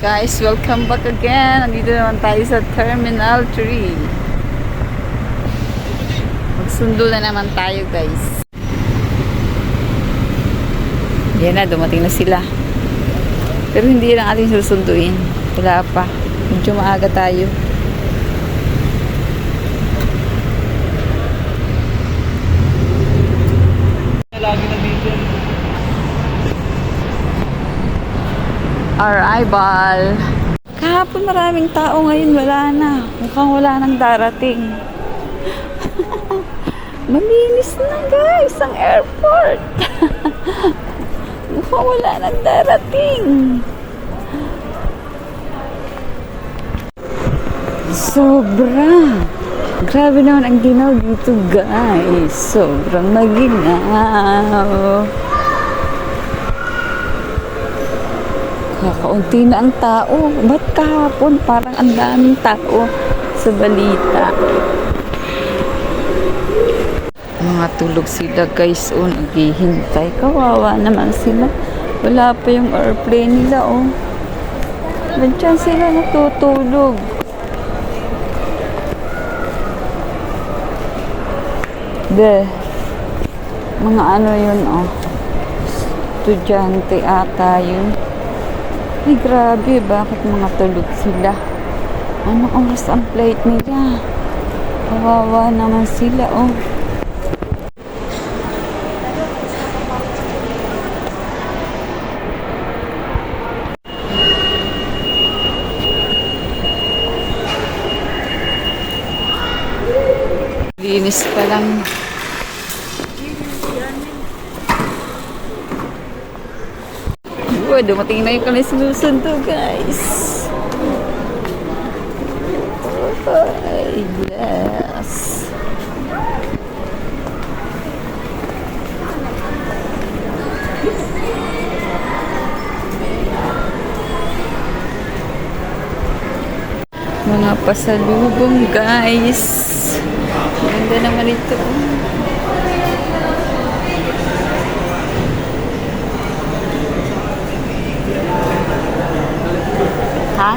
Guys, welcome back again. Nandito naman tayo sa Terminal 3. Magsundo na naman tayo, guys. Yan na, dumating na sila. Pero hindi lang ating susunduin. Wala pa. Medyo maaga tayo. Lagi na dito. Arrival. Kahapon maraming tao, ngayon wala na. Mukhang wala nang darating. Malinis na, guys, ang airport. Mukhang wala nang darating. Sobra. Grabe naman ang ginaw dito, guys. Sobrang maginaw. Kakaunti na ang tao. Ba't kahapon parang ang daming tao sa balita? Mga tulog sila, guys. O, naghihintay. Kawawa naman sila. Wala pa yung airplane nila, oh. Nandiyan sila natutulog. Mga ano yun, oh. Estudyante ata yun. Ay, grabe. Bakit mga tulog sila? Anong oras ang flight nila? Kawawa naman sila, oh. Linis pa lang. Uy, dumating na yung kami sinusundo, guys. Ay, yes. Mga pasalubong, guys. Ganda naman ito. Ha?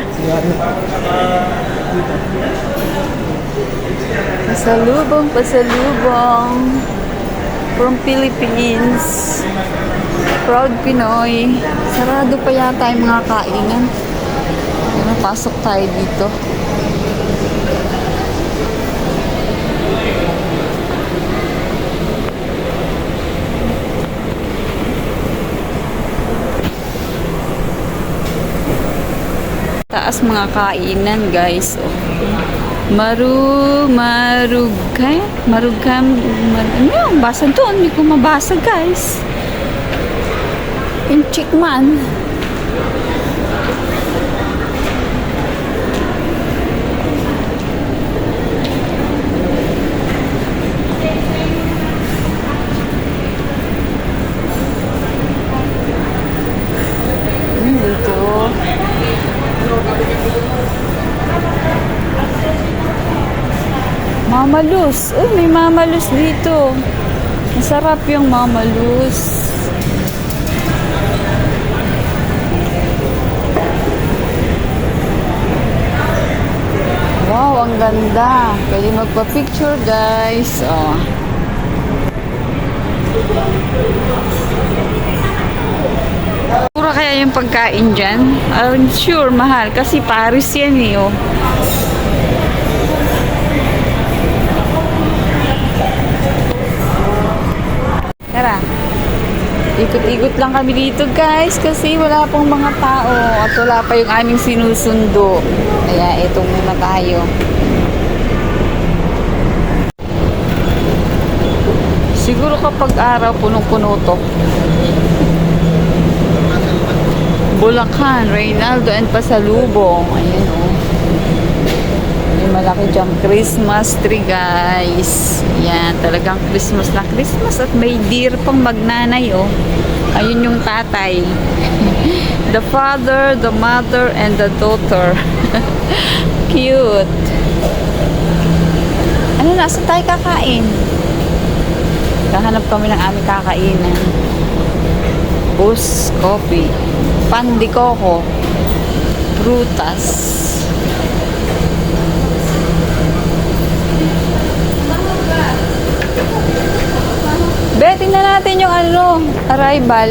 Pasalubong, pasalubong. From Philippines. Proud Pinoy. Sarado pa yata yung mga kainan. Pasok tayo dito. Taas mga kainan, guys. Oh. Marugam. Ano yung basa doon? Hindi ko mabasa, guys. Yung chickman. Mamalus. Oh, may mamalus dito. Masarap yung mamalus. Wow, ang ganda. Pwede magpa-picture, guys. Oh. Pura kaya yung pagkain dyan? I'm sure, mahal. Kasi Paris yan eh, oh. Tara. Ikot-ikot lang kami dito, guys, kasi wala pong mga tao at wala pa yung aming sinusundo. Kaya itong muna tayo. Siguro kapag araw, punong-puno to. Bulacan, Reynaldo and pasalubong. Ayan, oh. May malaki diyang Christmas tree, guys. Yan, talagang Christmas na Christmas. At may deer pang magnanay, oh. Ayun yung tatay. The father, the mother, and the daughter. Cute. Ano, nasa tayo kakain? Kahanap kami ng aming kakainan. Bus Coffee. Pan de Coco. prutas. Be, tingnan natin yung arrival.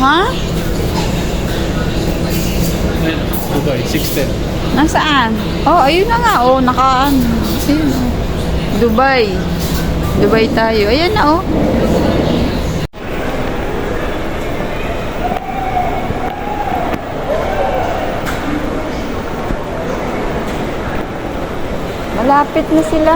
Ha? Dubai, 610. Nasaan? Oh, ayun na nga. Oh, nakaan. Ayun, oh. Dubai. Dubai tayo. Ayan na, oh. Malapit na sila.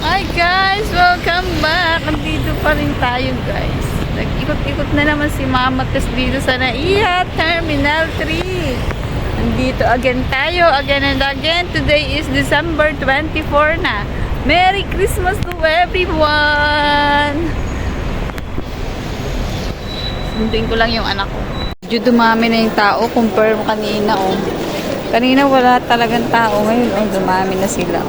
Hi guys! Welcome back! Nandito pa rin tayo guys. Nag-ikot-ikot na naman si Mama Tess dito sa NAIA Terminal 3. Nandito again tayo, again and again. Today is December 24 na. Merry Christmas to everyone! Sundin ko lang yung anak ko. Medyo dumami na yung tao compare mo kanina, oh. Kanina wala talagang tao. Ngayon, oh, dumami na sila.